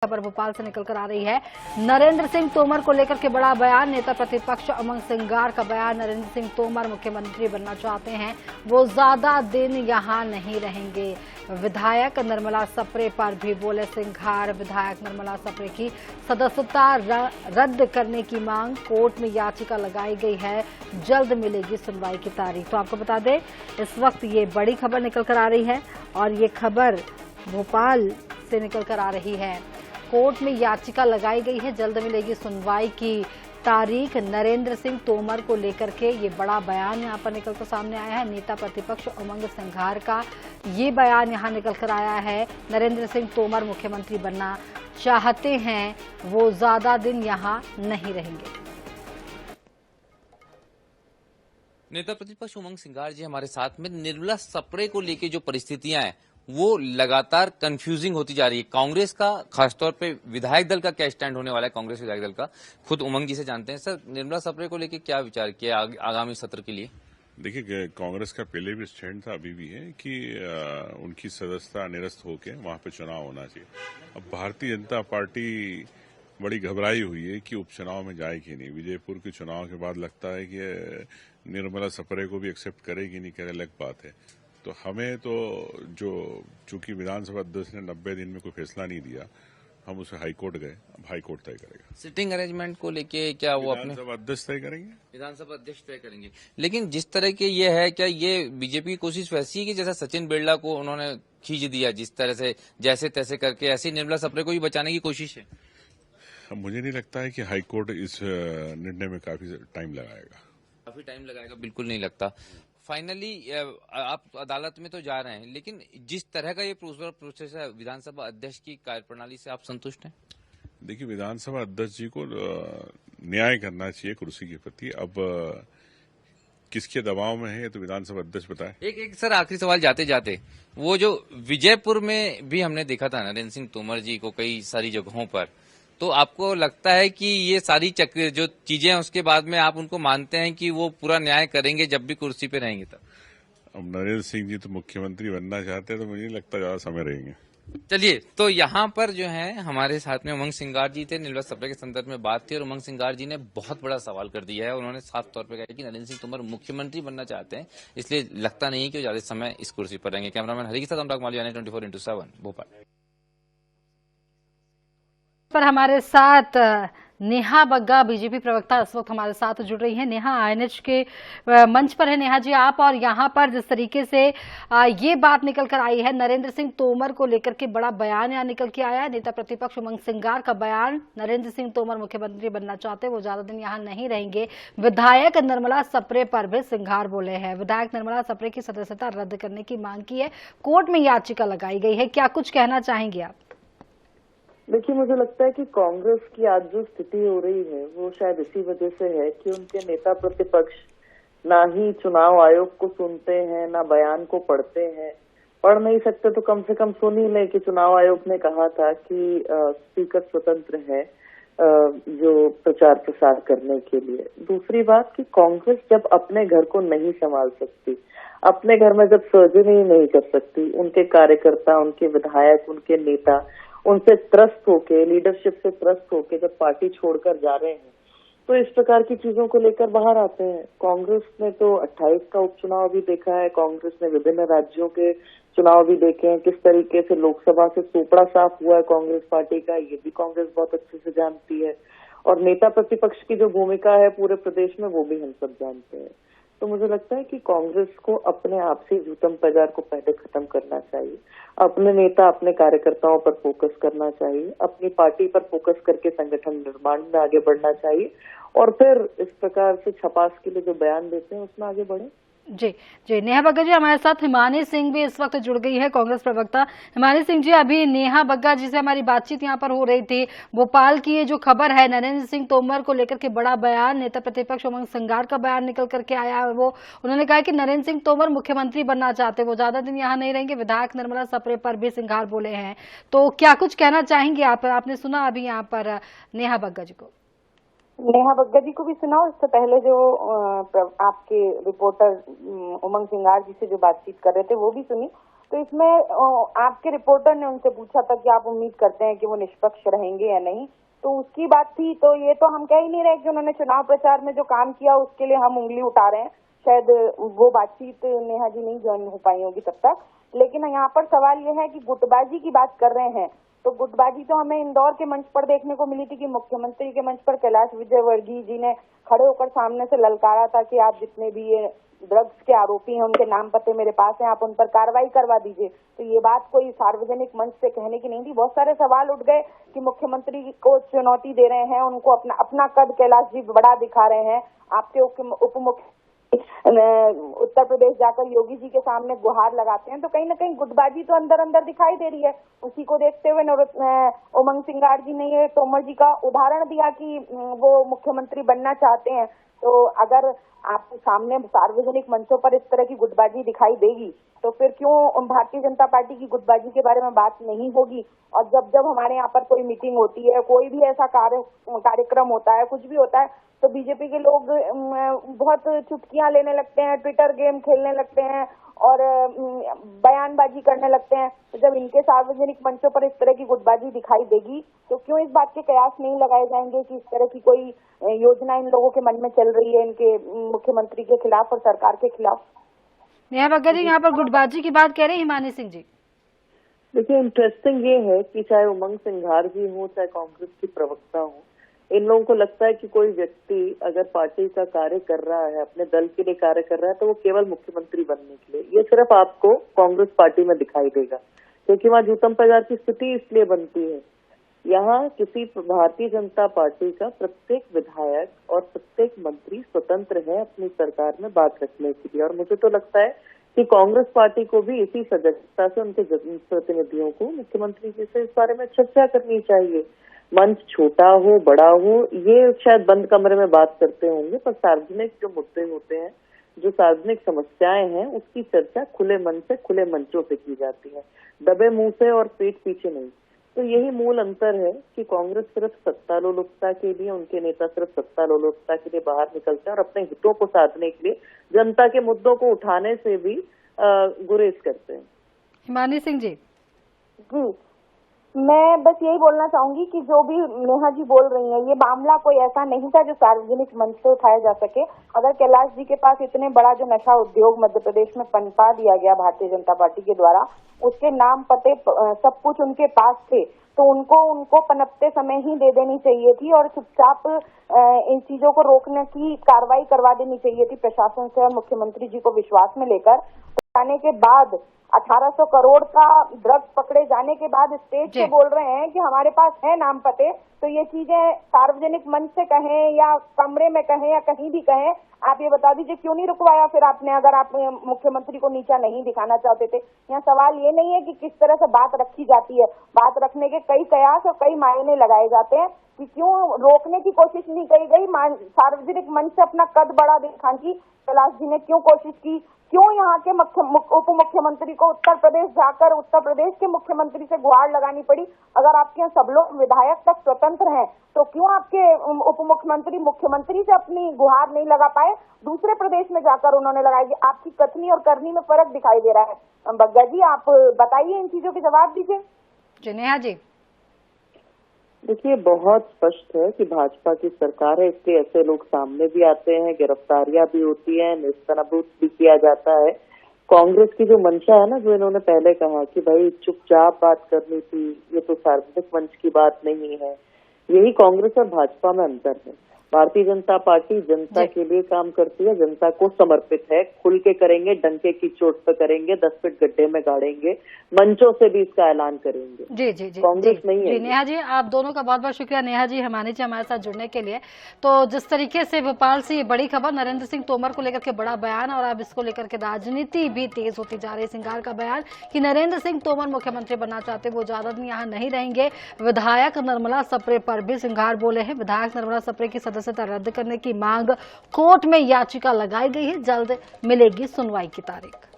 खबर भोपाल से निकलकर आ रही है। नरेंद्र सिंह तोमर को लेकर के बड़ा बयान। नेता प्रतिपक्ष उमंग सिंगार का बयान। नरेंद्र सिंह तोमर मुख्यमंत्री बनना चाहते हैं, वो ज्यादा दिन यहां नहीं रहेंगे। विधायक निर्मला सप्रे पर भी बोले सिंघार। विधायक निर्मला सप्रे की सदस्यता रद्द करने की मांग। कोर्ट में याचिका लगाई गई है, जल्द मिलेगी सुनवाई की तारीख। तो आपको बता दें, इस वक्त ये बड़ी खबर निकलकर आ रही है और ये खबर भोपाल से निकलकर आ रही है। कोर्ट में याचिका लगाई गई है, जल्द मिलेगी सुनवाई की तारीख। नरेंद्र सिंह तोमर को लेकर के ये बड़ा बयान यहां पर निकलकर सामने आया है। नेता प्रतिपक्ष उमंग सिंघार का ये बयान यहां निकलकर आया है। नरेंद्र सिंह तोमर मुख्यमंत्री बनना चाहते हैं, वो ज्यादा दिन यहां नहीं रहेंगे। नेता प्रतिपक्ष उमंग सिंघार जी हमारे साथ में। निर्मला सप्रे को लेके जो परिस्थितियां हैं वो लगातार कंफ्यूजिंग होती जा रही है। कांग्रेस का खासतौर पे विधायक दल का क्या स्टैंड होने वाला है, कांग्रेस विधायक दल का, खुद उमंग जी से जानते हैं। सर, निर्मला सप्रे को लेके क्या विचार किया आगामी सत्र के लिए? देखिए, कांग्रेस का पहले भी स्टैंड था, अभी भी है कि उनकी सदस्यता निरस्त होकर वहां पे चुनाव होना चाहिए। अब भारतीय जनता पार्टी बड़ी घबराई हुई है कि उपचुनाव में जाएगी नहीं। विजयपुर के चुनाव के बाद लगता है कि निर्मला सप्रे को भी एक्सेप्ट करेगी नहीं, क्या अलग बात है। तो हमें तो चूंकि विधानसभा अध्यक्ष ने 90 दिन में कोई फैसला नहीं दिया, हम उसे हाईकोर्ट गए। अब हाईकोर्ट तय करेगा। सिटिंग अरेंजमेंट को लेके क्या वो अपने विधानसभा अध्यक्ष तय करेंगे? विधानसभा अध्यक्ष तय करेंगे। लेकिन जिस तरह के ये है, क्या ये बीजेपी की कोशिश वैसी है कि जैसा सचिन बिरला को उन्होंने खींच दिया, जिस तरह से जैसे तैसे करके, ऐसी निर्मला सप्रे को भी बचाने की कोशिश है? मुझे नहीं लगता है कि हाईकोर्ट इस निर्णय में काफी टाइम लगाएगा। काफी टाइम लगाएगा? बिल्कुल नहीं लगता। फाइनली आप अदालत में तो जा रहे हैं, लेकिन जिस तरह का ये प्रोसेस है, विधानसभा अध्यक्ष की कार्यप्रणाली से आप संतुष्ट हैं? देखिए, विधानसभा अध्यक्ष जी को न्याय करना चाहिए कुर्सी के प्रति। अब किसके दबाव में है, तो विधानसभा अध्यक्ष बताए। एक सर, आखिरी सवाल जाते जाते, वो जो विजयपुर में भी हमने देखा था नरेंद्र सिंह तोमर जी को कई सारी जगहों पर, तो आपको लगता है कि ये सारी जो चीजें हैं उसके बाद में आप उनको मानते हैं कि वो पूरा न्याय करेंगे जब भी कुर्सी पे रहेंगे तब? अब नरेंद्र सिंह जी तो मुख्यमंत्री बनना चाहते हैं, तो मुझे नहीं लगता ज्यादा समय रहेंगे। चलिए, तो यहाँ पर जो है हमारे साथ में उमंग सिंगार जी थे। निर्मला सप्रे के संदर्भ में बात थी और उमंग सिंगार जी ने बहुत बड़ा सवाल कर दिया है। उन्होंने साफ तौर पर कहा कि नरेंद्र सिंह तोमर मुख्यमंत्री बनना चाहते हैं, इसलिए लगता नहीं है कि वो ज्यादा समय इस कुर्सी पर रहेंगे। कैमरामैन हरी के साथ अनुराग मालिया, 24x7 भोपाल। पर हमारे साथ नेहा बग्गा बीजेपी प्रवक्ता इस वक्त हमारे साथ जुड़ रही हैं। नेहा, आईएनएच के मंच पर है नेहा जी आप, और यहाँ पर जिस तरीके से ये बात निकल कर आई है, नरेंद्र सिंह तोमर को लेकर के बड़ा बयान यहाँ निकल के आया है। नेता प्रतिपक्ष उमंग सिंगार का बयान। नरेंद्र सिंह तोमर मुख्यमंत्री बनना चाहते, वो ज्यादा दिन यहाँ नहीं रहेंगे। विधायक निर्मला सप्रे पर भी सिंघार बोले हैं। विधायक निर्मला सप्रे की सदस्यता रद्द करने की मांग की है, कोर्ट में याचिका लगाई गई है। क्या कुछ कहना चाहेंगे आप? देखिए, मुझे लगता है कि कांग्रेस की आज जो स्थिति हो रही है वो शायद इसी वजह से है कि उनके नेता प्रतिपक्ष ना ही चुनाव आयोग को सुनते हैं, ना बयान को पढ़ते हैं। पढ़ नहीं सकते तो कम से कम सुन ही लें कि चुनाव आयोग ने कहा था कि स्पीकर स्वतंत्र है जो प्रचार प्रसार करने के लिए। दूसरी बात कि कांग्रेस जब अपने घर को नहीं संभाल सकती, अपने घर में जब सर्जरी नहीं कर सकती, उनके कार्यकर्ता, उनके विधायक, उनके नेता उनसे त्रस्त होके, लीडरशिप से त्रस्त होके जब पार्टी छोड़कर जा रहे हैं, तो इस प्रकार की चीजों को लेकर बाहर आते हैं। कांग्रेस ने तो 28 का उपचुनाव भी देखा है, कांग्रेस ने विभिन्न राज्यों के चुनाव भी देखे हैं, किस तरीके से लोकसभा से सोपड़ा साफ हुआ है कांग्रेस पार्टी का, ये भी कांग्रेस बहुत अच्छे से जानती है। और नेता प्रतिपक्ष की जो भूमिका है पूरे प्रदेश में, वो भी हम सब जानते हैं। तो मुझे लगता है कि कांग्रेस को अपने आप से झूठम प्रचार को पहले खत्म करना चाहिए, अपने नेता, अपने कार्यकर्ताओं पर फोकस करना चाहिए, अपनी पार्टी पर फोकस करके संगठन निर्माण में आगे बढ़ना चाहिए, और फिर इस प्रकार से छपास के लिए जो बयान देते हैं उसमें आगे बढ़े। जी जी, नेहा बग्गा जी हमारे साथ हिमानी सिंह भी इस वक्त जुड़ गई है, कांग्रेस प्रवक्ता। हिमानी सिंह जी, अभी नेहा बग्गा जी से हमारी बातचीत यहाँ पर हो रही थी। भोपाल की ये जो खबर है, नरेंद्र सिंह तोमर को लेकर के बड़ा बयान, नेता प्रतिपक्ष उमंग सिंगार का बयान निकल करके आया है। वो उन्होंने कहा कि नरेंद्र सिंह तोमर मुख्यमंत्री बनना चाहते, वो ज्यादा दिन यहाँ नहीं रहेंगे। विधायक निर्मला सप्रे पर भी सिंघार बोले हैं। तो क्या कुछ कहना चाहेंगे आप? आपने सुना अभी यहाँ पर नेहा बग्गा जी को? नेहा बग्गा जी को भी सुनाओ। इससे पहले जो आपके रिपोर्टर उमंग सिंगार जी से जो बातचीत कर रहे थे वो भी सुनी। तो इसमें आपके रिपोर्टर ने उनसे पूछा था कि आप उम्मीद करते हैं कि वो निष्पक्ष रहेंगे या नहीं, तो उसकी बात थी। तो ये तो हम कह ही नहीं रहे कि उन्होंने चुनाव प्रचार में जो काम किया उसके लिए हम उंगली उठा रहे हैं। शायद वो बातचीत नेहा जी नहीं ज्वाइन हो पाई होगी तब तक। लेकिन यहाँ पर सवाल यह है कि गुटबाजी की बात कर रहे हैं, तो गुटबाजी तो हमें इंदौर के मंच पर देखने को मिली थी कि मुख्यमंत्री के मंच पर कैलाश विजयवर्गीय जी ने खड़े होकर सामने से ललकारा था कि आप जितने भी ये ड्रग्स के आरोपी हैं उनके नाम पते मेरे पास हैं, आप उन पर कार्रवाई करवा दीजिए। तो ये बात कोई सार्वजनिक मंच से कहने की नहीं थी। बहुत सारे सवाल उठ गए कि मुख्यमंत्री को चुनौती दे रहे हैं, उनको अपना कद कैलाश जी बड़ा दिखा रहे हैं। आपके उप मुख्य उत्तर प्रदेश जाकर योगी जी के सामने गुहार लगाते हैं, तो कहीं ना कहीं गुटबाजी तो अंदर अंदर दिखाई दे रही है। उसी को देखते हुए उमंग सिंगार जी ने ये तोमर जी का उदाहरण दिया कि वो मुख्यमंत्री बनना चाहते हैं। तो अगर आपके सामने सार्वजनिक मंचों पर इस तरह की गुटबाजी दिखाई देगी तो फिर क्यों भारतीय जनता पार्टी की गुटबाजी के बारे में बात नहीं होगी। और जब जब हमारे यहाँ पर कोई मीटिंग होती है, कोई भी ऐसा कार्यक्रम होता है, कुछ भी होता है, तो बीजेपी के लोग बहुत चुटकियां लेने लगते हैं, ट्विटर गेम खेलने लगते हैं और बयानबाजी करने लगते हैं। तो जब इनके सार्वजनिक मंचों पर इस तरह की गुटबाजी दिखाई देगी तो क्यों इस बात के कयास नहीं लगाए जाएंगे कि इस तरह की कोई योजना इन लोगों के मन में चल रही है, इनके मुख्यमंत्री के खिलाफ और सरकार के खिलाफ। नेहा बग्गा जी, यहाँ पर गुटबाजी की बात कह रहे हैं हिमानी सिंह जी। देखिए, इंटरेस्टिंग ये है कि चाहे उमंग सिंघार जी हो, चाहे कांग्रेस की प्रवक्ता हो, इन लोगों को लगता है कि कोई व्यक्ति अगर पार्टी का कार्य कर रहा है, अपने दल के लिए कार्य कर रहा है, तो वो केवल मुख्यमंत्री बनने के लिए। ये सिर्फ आपको कांग्रेस पार्टी में दिखाई देगा, क्योंकि वहाँ जूतम बाजार की स्थिति इसलिए बनती है। यहाँ किसी भारतीय जनता पार्टी का प्रत्येक विधायक और प्रत्येक मंत्री स्वतंत्र है अपनी सरकार में बात रखने के लिए। और मुझे तो लगता है कि कांग्रेस पार्टी को भी इसी सजगता से उनके प्रतिनिधियों को मुख्यमंत्री जी से इस बारे में चर्चा करनी चाहिए। मंच छोटा हो बड़ा हो, ये शायद बंद कमरे में बात करते होंगे, पर सार्वजनिक जो मुद्दे होते हैं, जो सार्वजनिक समस्याएं हैं, उसकी चर्चा खुले मन से, खुले मंचों से की जाती है, दबे मुंह से और पीठ पीछे नहीं। तो यही मूल अंतर है कि कांग्रेस सिर्फ सत्ता लोलुपता के लिए, उनके नेता सिर्फ सत्ता लोलुपता के लिए बाहर निकलते हैं और अपने हितों को साधने के लिए जनता के मुद्दों को उठाने से भी गुरेज करते हैं। हिमानी सिंह जी। मैं बस यही बोलना चाहूंगी कि जो भी नेहा जी बोल रही हैं, ये मामला कोई ऐसा नहीं था जो सार्वजनिक मंच से उठाया जा सके। अगर कैलाश जी के पास इतने बड़ा जो नशा उद्योग मध्य प्रदेश में पनपा दिया गया भारतीय जनता पार्टी के द्वारा, उसके नाम पते सब कुछ उनके पास थे, तो उनको पनपते समय ही दे देनी चाहिए थी और चुपचाप इन चीजों को रोकने की कार्रवाई करवा देनी चाहिए थी प्रशासन से और मुख्यमंत्री जी को विश्वास में लेकर। जाने के बाद 1800 करोड़ का ड्रग्स पकड़े जाने के बाद स्टेज पे बोल रहे हैं कि हमारे पास है नाम पते, तो ये चीजें सार्वजनिक मंच से कहें या कमरे में कहें या कहीं भी कहें, आप ये बता दीजिए क्यों नहीं रुकवाया फिर आपने, अगर आप मुख्यमंत्री को नीचा नहीं दिखाना चाहते थे। यहाँ सवाल ये नहीं है कि किस तरह से बात रखी जाती है, बात रखने के कई कयास और कई मायने लगाए जाते हैं कि क्यों रोकने की कोशिश नहीं करी गई। सार्वजनिक मंच से अपना कद बड़ा दिखाने की कैलाश जी ने क्यों कोशिश की, क्यों यहाँ के उप मुख्यमंत्री को उत्तर प्रदेश जाकर उत्तर प्रदेश के मुख्यमंत्री से गुहार लगानी पड़ी। अगर आपके यहाँ सब लोग विधायक तक स्वतंत्र हैं तो क्यों आपके उप मुख्यमंत्री मुख्यमंत्री से अपनी गुहार नहीं लगा पाए, दूसरे प्रदेश में जाकर उन्होंने लगाई। आपकी कथनी और करनी में फर्क दिखाई दे रहा है। बग्गा जी, आप बताइए, इन चीजों के जवाब दीजिए। नेहा जी। देखिए, बहुत स्पष्ट है कि भाजपा की सरकार है, इसलिए ऐसे लोग सामने भी आते हैं, गिरफ्तारियां भी होती हैं, नेस्तनाबूद भी किया जाता है। कांग्रेस की जो मंशा है ना, जो इन्होंने पहले कहा कि भाई चुपचाप बात करनी थी, ये तो सार्वजनिक मंच की बात नहीं है, यही कांग्रेस और भाजपा में अंतर है। भारतीय जनता पार्टी जनता के लिए काम करती है, जनता को समर्पित है, खुल के करेंगे, डंके की चोट पे करेंगे, 10 फीट गड्ढे में गाड़ेंगे, मंचों से भी इसका ऐलान करेंगे। जी जी जी, कांग्रेस नहीं है। नेहा जी, आप दोनों का बहुत बहुत शुक्रिया। नेहा जी, हिमानी जी, हमारे साथ जुड़ने के लिए। तो जिस तरीके से भोपाल से ये बड़ी खबर, नरेंद्र सिंह तोमर को लेकर के बड़ा बयान, और अब इसको लेकर के राजनीति भी तेज होती जा रही है। सिंघार का बयान कि नरेंद्र सिंह तोमर मुख्यमंत्री बनना चाहते, वो ज्यादा दिन यहाँ नहीं रहेंगे। विधायक निर्मला सप्रे पर भी सिंघार बोले हैं। विधायक निर्मला सप्रे की सदस्यता रद्द करने की मांग कोर्ट में याचिका लगाई गई है, जल्द मिलेगी सुनवाई की तारीख।